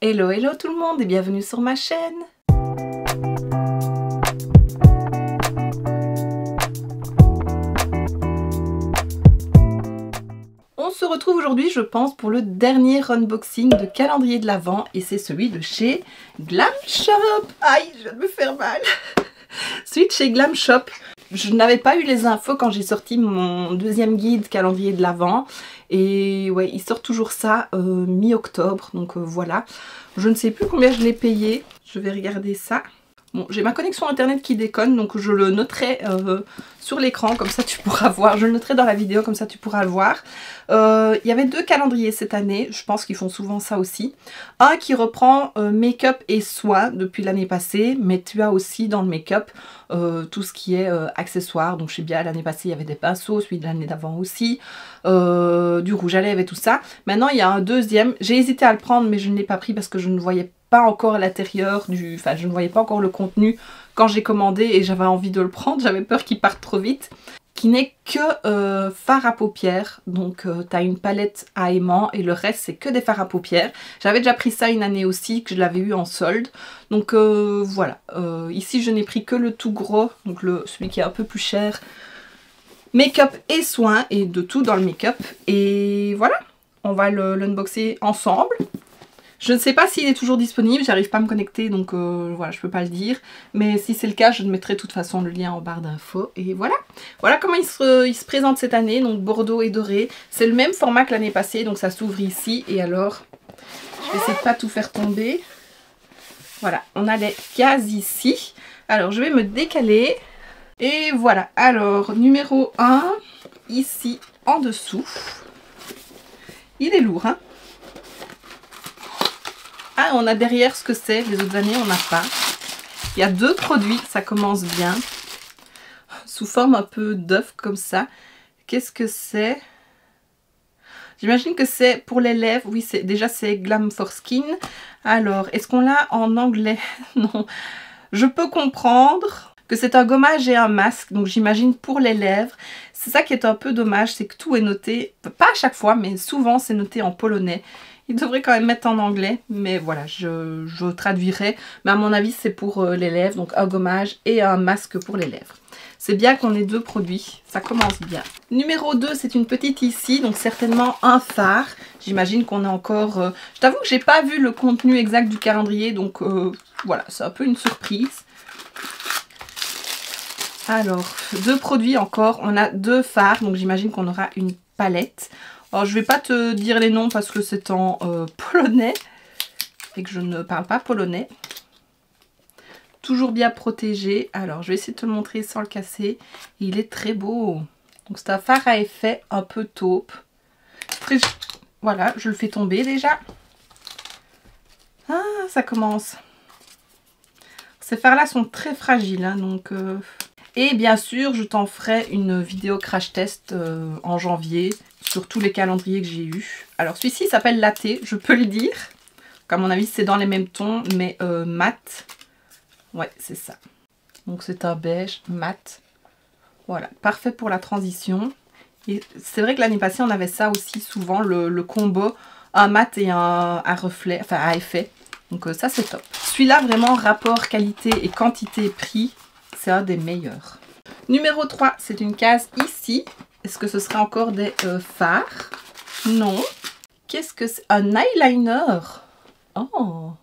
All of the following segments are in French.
Hello, hello tout le monde et bienvenue sur ma chaîne. On se retrouve aujourd'hui, je pense, pour le dernier unboxing de calendrier de l'Avent et c'est celui de chez Glam Shop. Aïe, je viens de me faire mal. Celui de chez Glam Shop. Je n'avais pas eu les infos quand j'ai sorti mon deuxième guide calendrier de l'Avent. Et ouais, il sort toujours ça mi-octobre. Donc voilà. Je ne sais plus combien je l'ai payé. Je vais regarder ça. Bon, j'ai ma connexion internet qui déconne, donc je le noterai sur l'écran, comme ça tu pourras voir. Je le noterai dans la vidéo, comme ça tu pourras le voir. Il y avait deux calendriers cette année, je pense qu'ils font souvent ça aussi. Un qui reprend make-up et soins depuis l'année passée, mais tu as aussi dans le make-up tout ce qui est accessoires. Donc je sais bien, l'année passée il y avait des pinceaux, celui de l'année d'avant aussi, du rouge à lèvres et tout ça. Maintenant il y a un deuxième, j'ai hésité à le prendre mais je ne l'ai pas pris parce que je ne voyais pas encore l'intérieur du... Enfin, je ne voyais pas encore le contenu quand j'ai commandé et j'avais envie de le prendre. J'avais peur qu'il parte trop vite. Qui n'est que fard à paupières. Donc, tu as une palette à aimant et le reste, c'est que des fards à paupières. J'avais déjà pris ça une année aussi, que je l'avais eu en solde. Donc, voilà. Ici, je n'ai pris que le tout gros, donc celui qui est un peu plus cher. Make-up et soins et de tout dans le make-up. Et voilà, on va l'unboxer ensemble. Je ne sais pas s'il est toujours disponible, j'arrive pas à me connecter donc voilà, je peux pas le dire. Mais si c'est le cas, je mettrai de toute façon le lien en barre d'infos. Et voilà. Voilà comment il se présente cette année, donc bordeaux et doré. C'est le même format que l'année passée, donc ça s'ouvre ici. Et alors, je vais essayer de pas tout faire tomber. Voilà, on a les cases ici. Alors, je vais me décaler. Et voilà, alors, numéro 1, ici, en dessous. Il est lourd, hein. Ah, on a derrière ce que c'est, les autres années on n'a pas. Il y a deux produits, ça commence bien. Sous forme un peu d'œuf comme ça. Qu'est-ce que c'est? J'imagine que c'est pour les lèvres. Oui, déjà c'est Glam for Skin. Alors, est-ce qu'on l'a en anglais? Non. Je peux comprendre que c'est un gommage et un masque. Donc j'imagine pour les lèvres. C'est ça qui est un peu dommage, c'est que tout est noté. Pas à chaque fois, mais souvent c'est noté en polonais. Il devrait quand même mettre en anglais, mais voilà, je traduirai. Mais à mon avis, c'est pour les lèvres, donc un gommage et un masque pour les lèvres. C'est bien qu'on ait deux produits, ça commence bien. Numéro 2, c'est une petite ici, donc certainement un fard. J'imagine qu'on a encore... Je t'avoue que j'ai pas vu le contenu exact du calendrier, donc voilà, c'est un peu une surprise. Alors, deux produits encore, on a deux fards, donc j'imagine qu'on aura une palette. Alors je vais pas te dire les noms parce que c'est en polonais et que je ne parle pas polonais. Toujours bien protégé. Alors je vais essayer de te le montrer sans le casser. Il est très beau. Donc c'est un fard à effet un peu taupe. Voilà, je le fais tomber déjà. Ah, ça commence. Ces fards là sont très fragiles, hein, donc... Et bien sûr, je t'en ferai une vidéo crash test en janvier sur tous les calendriers que j'ai eu. Alors celui-ci s'appelle Latte, je peux le dire. À mon avis, c'est dans les mêmes tons, mais mat. Ouais, c'est ça. Donc c'est un beige mat. Voilà, parfait pour la transition. Et c'est vrai que l'année passée, on avait ça aussi souvent, le combo, un mat et un reflet, enfin à effet. Donc ça, c'est top. Celui-là, vraiment, rapport qualité et quantité-prix. C'est un des meilleurs. Numéro 3, c'est une case ici. Est-ce que ce serait encore des fards? Non. Qu'est-ce que c'est? Un eyeliner. Oh,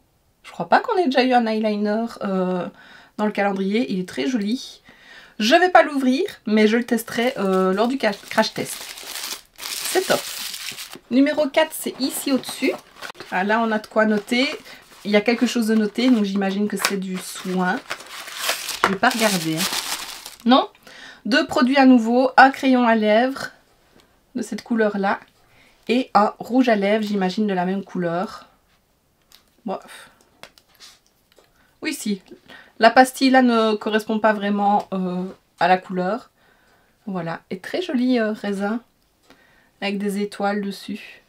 je crois pas qu'on ait déjà eu un eyeliner dans le calendrier. Il est très joli. Je vais pas l'ouvrir, mais je le testerai lors du crash test. C'est top. Numéro 4, c'est ici au-dessus. Ah, là, on a de quoi noter. Il y a quelque chose de noté, donc j'imagine que c'est du soin. Je vais pas regarder. Hein. Non. Deux produits à nouveau. Un crayon à lèvres de cette couleur-là. Et un rouge à lèvres, j'imagine, de la même couleur. Bref. Oui, si. La pastille, là, ne correspond pas vraiment à la couleur. Voilà. Et très joli raisin. Avec des étoiles dessus.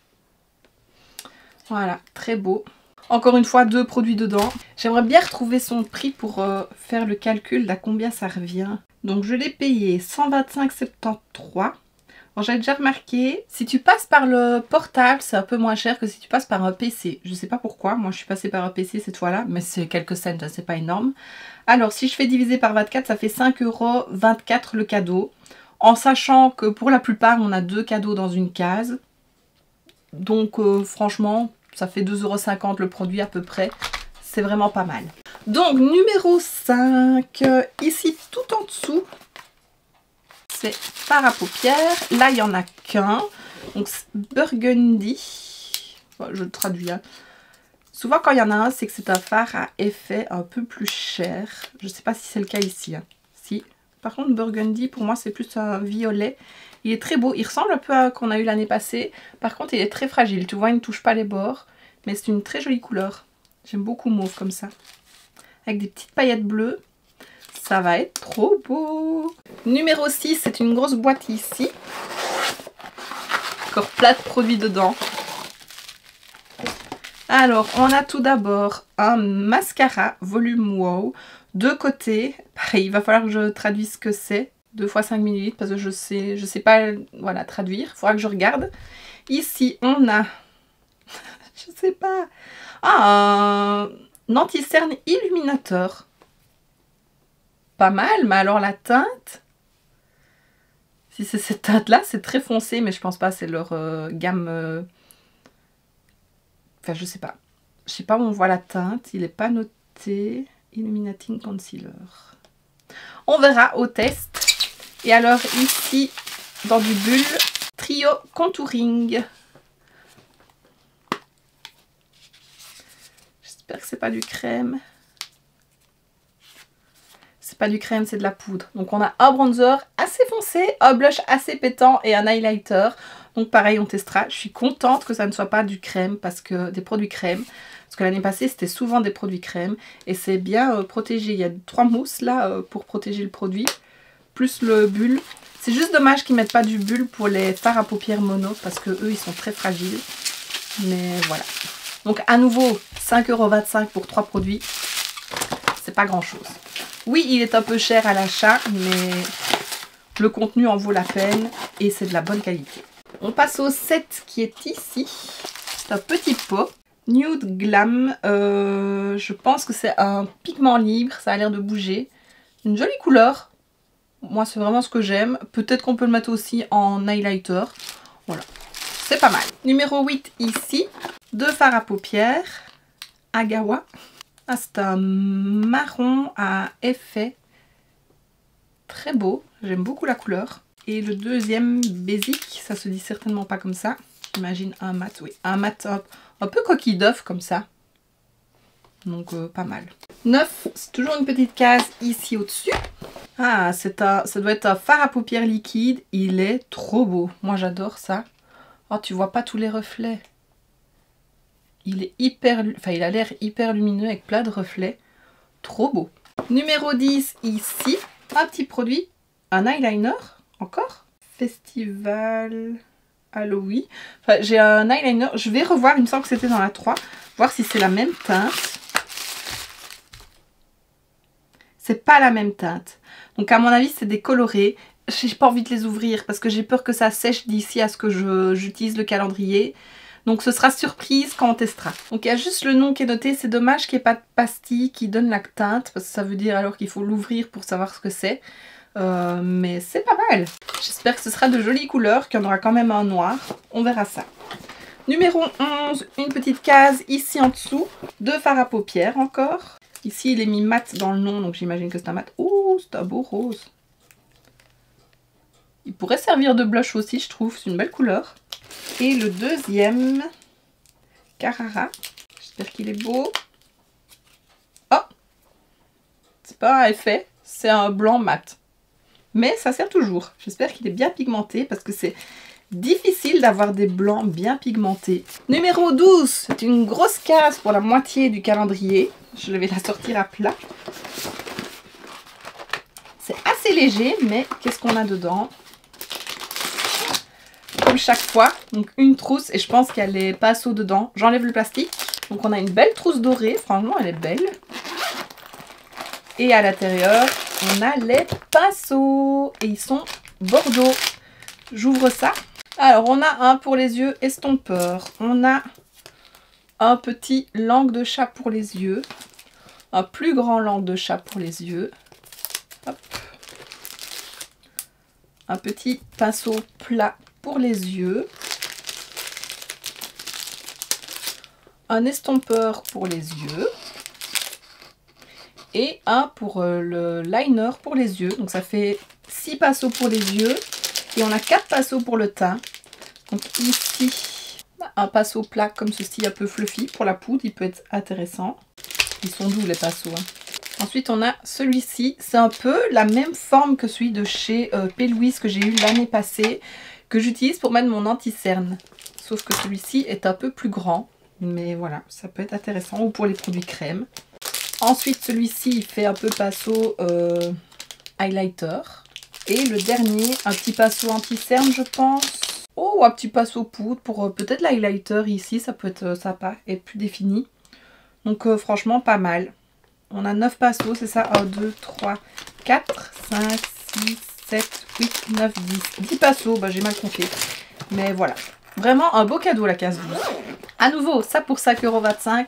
Voilà. Très beau. Encore une fois, deux produits dedans. J'aimerais bien retrouver son prix pour faire le calcul à combien ça revient. Donc je l'ai payé 125,73. Bon, j'avais déjà remarqué, si tu passes par le portable, c'est un peu moins cher que si tu passes par un PC. Je sais pas pourquoi, moi je suis passée par un PC cette fois-là, mais c'est quelques cents, hein, c'est pas énorme. Alors, si je fais diviser par 24, ça fait 5,24 € le cadeau. En sachant que pour la plupart, on a 2 cadeaux dans une case. Donc, franchement, ça fait 2,50 € le produit à peu près. C'est vraiment pas mal. Donc, numéro 5, ici tout en dessous, c'est fard à paupières. Là, il n'y en a qu'un. Donc, Burgundy. Bon, je le traduis. Hein. Souvent, quand il y en a un, c'est que c'est un fard à effet un peu plus cher. Je ne sais pas si c'est le cas ici. Hein. Si. Par contre, Burgundy, pour moi, c'est plus un violet. Il est très beau. Il ressemble un peu à qu'on a eu l'année passée. Par contre, il est très fragile. Tu vois, il ne touche pas les bords. Mais c'est une très jolie couleur. J'aime beaucoup mauve comme ça. Avec des petites paillettes bleues. Ça va être trop beau. Numéro 6, c'est une grosse boîte ici. Encore plein de produits dedans. Alors, on a tout d'abord un mascara volume wow. De côté, pareil, il va falloir que je traduise ce que c'est. 2 x 5 ml parce que je sais pas voilà, traduire. Il faudra que je regarde. Ici, on a... je sais pas. Ah, un anti-cerne illuminateur. Pas mal, mais alors la teinte... Si c'est cette teinte-là, c'est très foncé, mais je pense pas, c'est leur gamme... Enfin, je sais pas. Je sais pas où on voit la teinte. Il n'est pas noté. Illuminating Concealer. On verra au test. Et alors ici, dans du bulle, Trio Contouring. J'espère que c'est pas du crème. C'est pas du crème, c'est de la poudre. Donc on a un bronzer assez foncé, un blush assez pétant et un highlighter. Donc pareil, on testera. Je suis contente que ça ne soit pas du crème, parce que des produits crème. Parce que l'année passée, c'était souvent des produits crème. Et c'est bien protégé. Il y a 3 mousses là pour protéger le produit. Plus le bulle. C'est juste dommage qu'ils ne mettent pas du bulle pour les fards à paupières mono, parce que eux, ils sont très fragiles. Mais voilà. Donc à nouveau, 5,25 € pour 3 produits. C'est pas grand chose. Oui, il est un peu cher à l'achat, mais le contenu en vaut la peine et c'est de la bonne qualité. On passe au 7 qui est ici. C'est un petit pot. Nude Glam. Je pense que c'est un pigment libre. Ça a l'air de bouger. Une jolie couleur. Moi, c'est vraiment ce que j'aime. Peut-être qu'on peut le mettre aussi en highlighter. Voilà. C'est pas mal. Numéro 8 ici. 2 fards à paupières. Agawa. Ah, c'est un marron à effet. Très beau. J'aime beaucoup la couleur. Et le deuxième, Basic. Ça se dit certainement pas comme ça. J'imagine un mat. Oui, un mat un peu coquille d'œuf comme ça. Donc pas mal. 9, c'est toujours une petite case ici au-dessus. Ah, ça doit être un fard à paupières liquide. Il est trop beau. Moi j'adore ça. Oh, tu vois pas tous les reflets. Il est hyper... Enfin, il a l'air hyper lumineux avec plein de reflets. Trop beau. Numéro 10 ici. Un petit produit. Un eyeliner. Encore. Festival... Halloween. Enfin, j'ai un eyeliner. Je vais revoir. Il me semble que c'était dans la 3. Voir si c'est la même teinte. C'est pas la même teinte. Donc à mon avis c'est des colorés. J'ai pas envie de les ouvrir parce que j'ai peur que ça sèche d'ici à ce que j'utilise le calendrier. Donc ce sera surprise quand on testera. Donc il y a juste le nom qui est noté. C'est dommage qu'il n'y ait pas de pastille qui donne la teinte. Parce que ça veut dire alors qu'il faut l'ouvrir pour savoir ce que c'est. Mais c'est pas mal. J'espère que ce sera de jolies couleurs. Qu'il y en aura quand même un noir. On verra ça. Numéro 11. Une petite case ici en dessous. 2 fards à paupières encore. Ici il est mis mat dans le nom. Donc j'imagine que c'est un mat. Ouh, c'est un beau rose. Il pourrait servir de blush aussi je trouve. C'est une belle couleur. Et le deuxième, Carrara. J'espère qu'il est beau. Oh! C'est pas un effet, c'est un blanc mat. Mais ça sert toujours. J'espère qu'il est bien pigmenté parce que c'est difficile d'avoir des blancs bien pigmentés. Numéro 12, c'est une grosse case pour la moitié du calendrier. Je vais la sortir à plat. C'est assez léger, mais qu'est-ce qu'on a dedans ? Comme chaque fois, donc une trousse et je pense qu'il y a les pinceaux dedans. J'enlève le plastique. Donc on a une belle trousse dorée, franchement elle est belle. Et à l'intérieur, on a les pinceaux et ils sont bordeaux. J'ouvre ça. Alors, on a un pour les yeux estompeur. On a un petit langue de chat pour les yeux. Un plus grand langue de chat pour les yeux. Hop. Un petit pinceau plat pour les yeux. Un estompeur pour les yeux. Et un pour le liner pour les yeux. Donc ça fait 6 pinceaux pour les yeux. Et on a 4 pinceaux pour le teint. Donc ici, un pinceau plat comme ceci, un peu fluffy. Pour la poudre, il peut être intéressant. Ils sont doux les pinceaux. Ensuite, on a celui-ci. C'est un peu la même forme que celui de chez P. Louise que j'ai eu l'année passée. Que j'utilise pour mettre mon anti-cerne. Sauf que celui-ci est un peu plus grand. Mais voilà, ça peut être intéressant. Ou pour les produits crème. Ensuite, celui-ci, il fait un peu pinceau highlighter. Et le dernier, un petit pinceau anti-cerne, je pense. Oh, un petit pinceau poudre pour peut-être l'highlighter ici. Ça peut être sympa, être plus défini. Donc, franchement, pas mal. On a 9 pinceaux, c'est ça? 1, 2, 3, 4, 5, 6, 7, 8, 9, 10. 10 pinceaux, bah, j'ai mal compté. Mais voilà. Vraiment un beau cadeau, la case 12. À nouveau, ça pour 5,25 €.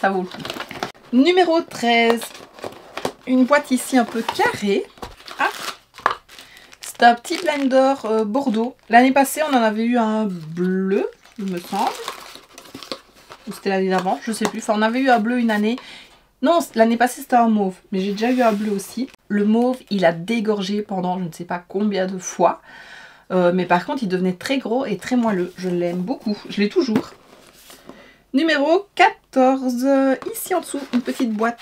Ça vaut le coup. Numéro 13, une boîte ici un peu carrée. Ah, c'est un petit blender Bordeaux. L'année passée, on en avait eu un bleu, il me semble. Ou c'était l'année d'avant, je sais plus. Enfin, on avait eu un bleu une année. Non, l'année passée, c'était un mauve. Mais j'ai déjà eu un bleu aussi. Le mauve, il a dégorgé pendant je ne sais pas combien de fois. Mais par contre, il devenait très gros et très moelleux. Je l'aime beaucoup. Je l'ai toujours. Numéro 14, ici en dessous, une petite boîte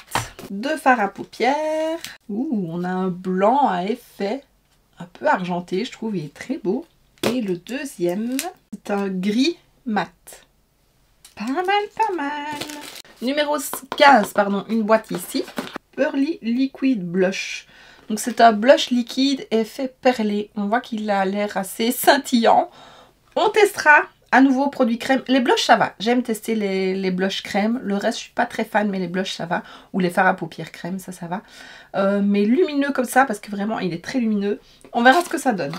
de fard à paupières. Ouh, on a un blanc à effet, un peu argenté, je trouve, il est très beau. Et le deuxième, c'est un gris mat. Pas mal, pas mal. Numéro 15, pardon, une boîte ici. Pearly Liquid Blush. Donc c'est un blush liquide effet perlé. On voit qu'il a l'air assez scintillant. On testera. À nouveau, produit crème. Les blushs, ça va. J'aime tester les blushs crème. Le reste, je suis pas très fan, mais les blushs, ça va. Ou les fards à paupières crème, ça va. Mais lumineux comme ça, parce que vraiment, il est très lumineux. On verra ce que ça donne.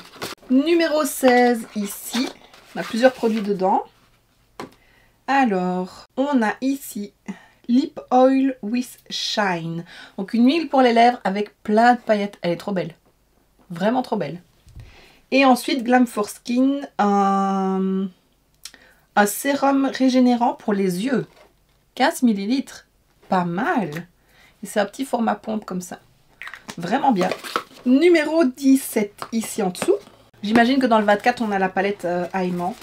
Numéro 16, ici. On a plusieurs produits dedans. Alors, on a ici Lip Oil with Shine. Donc, une huile pour les lèvres avec plein de paillettes. Elle est trop belle. Vraiment trop belle. Et ensuite, Glam for Skin, un sérum régénérant pour les yeux. 15 ml. Pas mal. Et c'est un petit format pompe comme ça. Vraiment bien. Numéro 17, ici en dessous. J'imagine que dans le 24, on a la palette Aimant.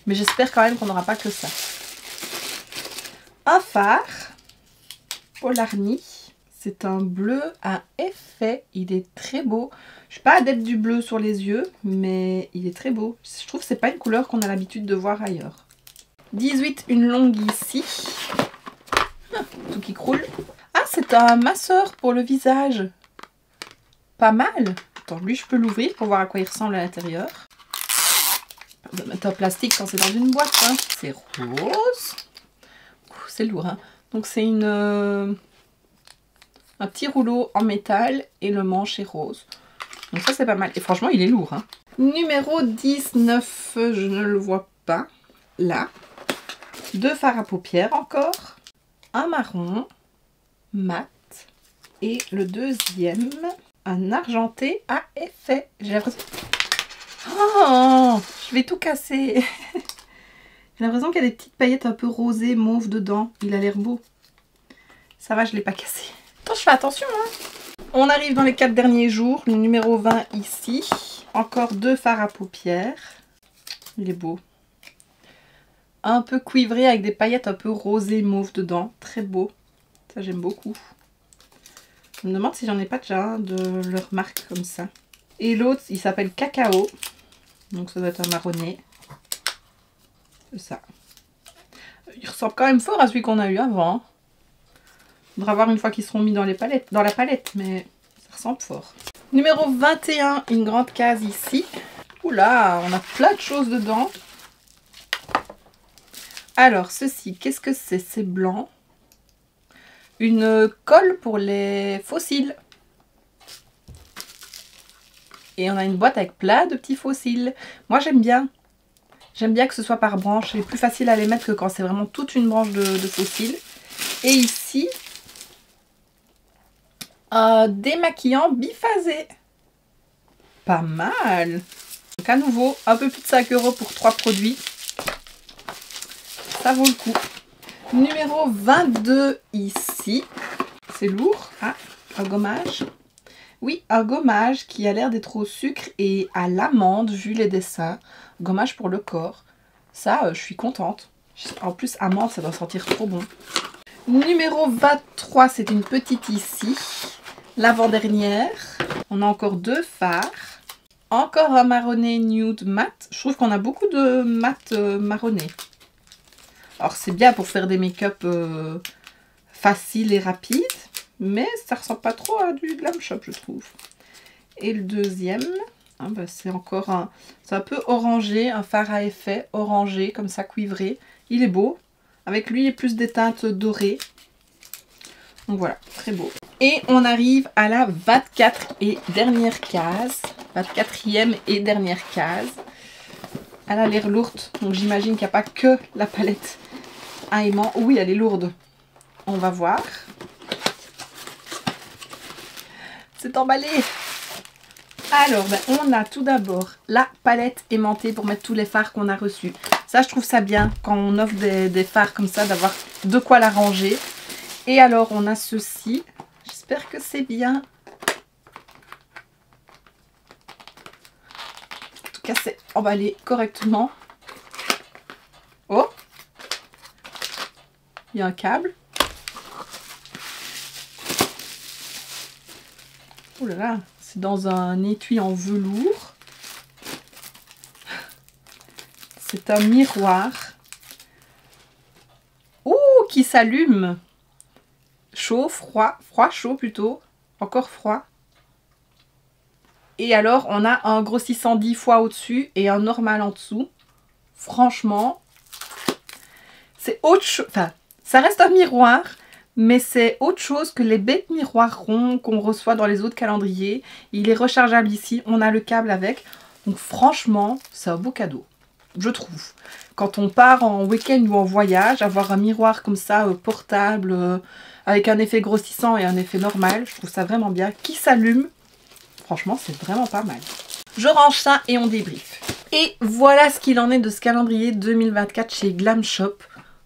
Mais j'espère quand même qu'on n'aura pas que ça. Un fard. Polarni. C'est un bleu à effet. Il est très beau. Je suis pas adepte du bleu sur les yeux, mais il est très beau. Je trouve que c'est pas une couleur qu'on a l'habitude de voir ailleurs. 18, une longue ici. Tout qui croule. Ah, c'est un masseur pour le visage. Pas mal. Attends, lui, je peux l'ouvrir pour voir à quoi il ressemble à l'intérieur. On va mettre un plastique quand c'est dans une boîte. Hein. C'est rose. C'est lourd. Hein. Donc, c'est un petit rouleau en métal et le manche est rose. Donc ça, c'est pas mal. Et franchement, il est lourd. Hein. Numéro 19, je ne le vois pas. Là. 2 fards à paupières encore. Un marron. Mat. Et le deuxième, un argenté à effet. J'ai l'impression... Oh, je vais tout casser. J'ai l'impression qu'il y a des petites paillettes un peu rosées, mauves dedans. Il a l'air beau. Ça va, je ne l'ai pas cassé. Attends, je fais attention. Hein. On arrive dans les 4 derniers jours. Le numéro 20 ici. Encore 2 fards à paupières. Il est beau. Un peu cuivré avec des paillettes un peu rosées, mauves dedans. Très beau. Ça, j'aime beaucoup. Je me demande si j'en ai pas déjà un de leur marque comme ça. Et l'autre, il s'appelle Cacao. Donc ça doit être un marronné. C'est ça. Il ressemble quand même fort à celui qu'on a eu avant. Il faudra voir une fois qu'ils seront mis dans la palette, mais ça ressemble fort. Numéro 21, une grande case ici. Oula, on a plein de choses dedans. Alors, ceci, qu'est-ce que c'est? C'est blanc. Une colle pour les fossiles. Et on a une boîte avec plein de petits fossiles. Moi j'aime bien. J'aime bien que ce soit par branche. C'est plus facile à les mettre que quand c'est vraiment toute une branche de fossiles. Et ici, démaquillant biphasé. Pas mal. Donc à nouveau, un peu plus de 5 € pour 3 produits. Ça vaut le coup. Numéro 22 ici. C'est lourd. Ah, un gommage. Oui, un gommage qui a l'air d'être au sucre et à l'amande vu les dessins. Gommage pour le corps. Ça, je suis contente. En plus, amande, ça doit sentir trop bon. Numéro 23, c'est une petite ici. L'avant-dernière. On a encore 2 fards. Encore un marronné nude mat. Je trouve qu'on a beaucoup de mat marronné. Alors c'est bien pour faire des make-up faciles et rapides. Mais ça ressemble pas trop à du Glam Shop, je trouve. Et le deuxième, c'est encore un... C'est un peu orangé, un fard à effet orangé, comme ça, cuivré. Il est beau. Avec lui, il y a plus des teintes dorées. Donc voilà, très beau. Et on arrive à la 24 et dernière case. 24e et dernière case. Elle a l'air lourde, donc j'imagine qu'il n'y a pas que la palette à aimant. Oui, elle est lourde. On va voir. C'est emballé. Alors, on a tout d'abord la palette aimantée pour mettre tous les fards qu'on a reçus. Ça, je trouve ça bien quand on offre des fards comme ça, d'avoir de quoi la ranger. Et alors, on a ceci. J'espère que c'est bien. En tout cas, c'est emballé correctement. Oh! Il y a un câble. Oh là là, c'est dans un étui en velours. C'est un miroir. Ouh, qui s'allume. Chaud, froid, froid, chaud plutôt. Encore froid. Et alors, on a un grossissant 10 fois au-dessus et un normal en dessous. Franchement, c'est autre chose. Enfin, ça reste un miroir. Mais c'est autre chose que les bêtes miroirs ronds qu'on reçoit dans les autres calendriers. Il est rechargeable ici, on a le câble avec. Donc franchement, c'est un beau cadeau, je trouve. Quand on part en week-end ou en voyage, avoir un miroir comme ça, portable, avec un effet grossissant et un effet normal, je trouve ça vraiment bien. Qui s'allume, franchement, c'est vraiment pas mal. Je range ça et on débriefe. Et voilà ce qu'il en est de ce calendrier 2024 chez Glam Shop.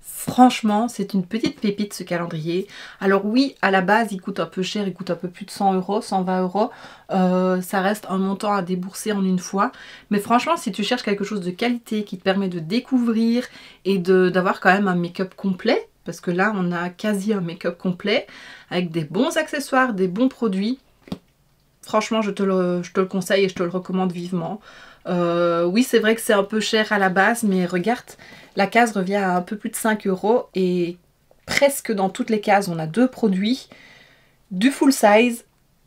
Franchement, c'est une petite pépite ce calendrier. Alors oui, à la base, il coûte un peu cher, il coûte un peu plus de 100 €, 120 €. Ça reste un montant à débourser en une fois. Mais franchement, si tu cherches quelque chose de qualité qui te permet de découvrir et d'avoir quand même un make-up complet, parce que là, on a quasi un make-up complet, avec des bons accessoires, des bons produits. Franchement, je te le conseille et je te le recommande vivement. Oui, c'est vrai que c'est un peu cher à la base, mais regarde, la case revient à un peu plus de 5 € et presque dans toutes les cases, on a 2 produits, du full size.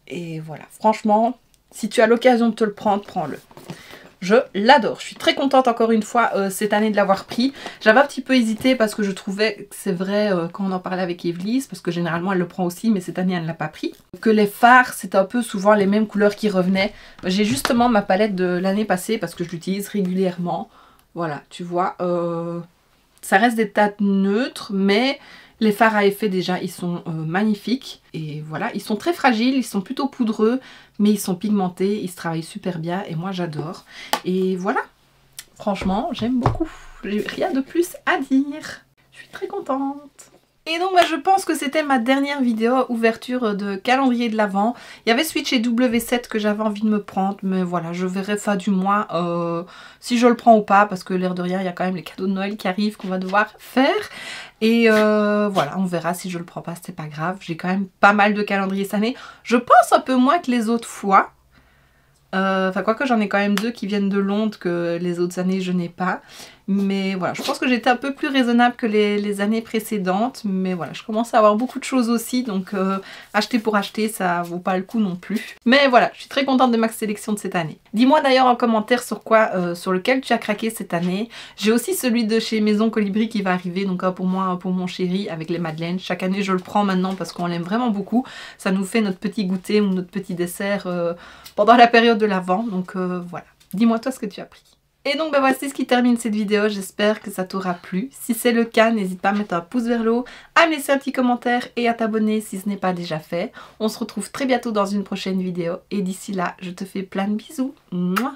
Et voilà, franchement, si tu as l'occasion de te le prendre, prends-le. Je l'adore. Je suis très contente encore une fois cette année de l'avoir pris. J'avais un petit peu hésité parce que je trouvais que c'est vrai quand on en parlait avec Evelise, parce que généralement elle le prend aussi, mais cette année elle ne l'a pas pris. Que les fards, c'est un peu souvent les mêmes couleurs qui revenaient. J'ai justement ma palette de l'année passée parce que je l'utilise régulièrement. Voilà, tu vois, ça reste des teintes neutres, mais les fards à effet déjà, ils sont magnifiques. Et voilà, ils sont très fragiles, ils sont plutôt poudreux, mais ils sont pigmentés, ils se travaillent super bien et moi j'adore. Et voilà, franchement, j'aime beaucoup. J'ai rien de plus à dire. Je suis très contente. Et donc je pense que c'était ma dernière vidéo ouverture de calendrier de l'Avent. Il y avait Switch et W7 que j'avais envie de me prendre, mais voilà, je verrai fin du mois si je le prends ou pas, parce que l'air de rien, il y a quand même les cadeaux de Noël qui arrivent qu'on va devoir faire. Et voilà, on verra si je le prends pas, c'est pas grave. J'ai quand même pas mal de calendriers cette année. Je pense un peu moins que les autres fois. Enfin, quoique j'en ai quand même 2 qui viennent de Londres que les autres années je n'ai pas. Mais voilà, je pense que j'étais un peu plus raisonnable que les années précédentes. Mais voilà, je commence à avoir beaucoup de choses aussi. Donc acheter pour acheter, ça vaut pas le coup non plus. Mais voilà, je suis très contente de ma sélection de cette année. Dis-moi d'ailleurs en commentaire sur lequel tu as craqué cette année. J'ai aussi celui de chez Maison Colibri qui va arriver. Donc pour moi, pour mon chéri, avec les madeleines. Chaque année, je le prends maintenant parce qu'on l'aime vraiment beaucoup. Ça nous fait notre petit goûter ou notre petit dessert pendant la période de l'Avent. Donc voilà, dis-moi toi ce que tu as pris. Et donc voici ce qui termine cette vidéo, j'espère que ça t'aura plu. Si c'est le cas, n'hésite pas à mettre un pouce vers le haut, à me laisser un petit commentaire et à t'abonner si ce n'est pas déjà fait. On se retrouve très bientôt dans une prochaine vidéo et d'ici là, je te fais plein de bisous. Mouah.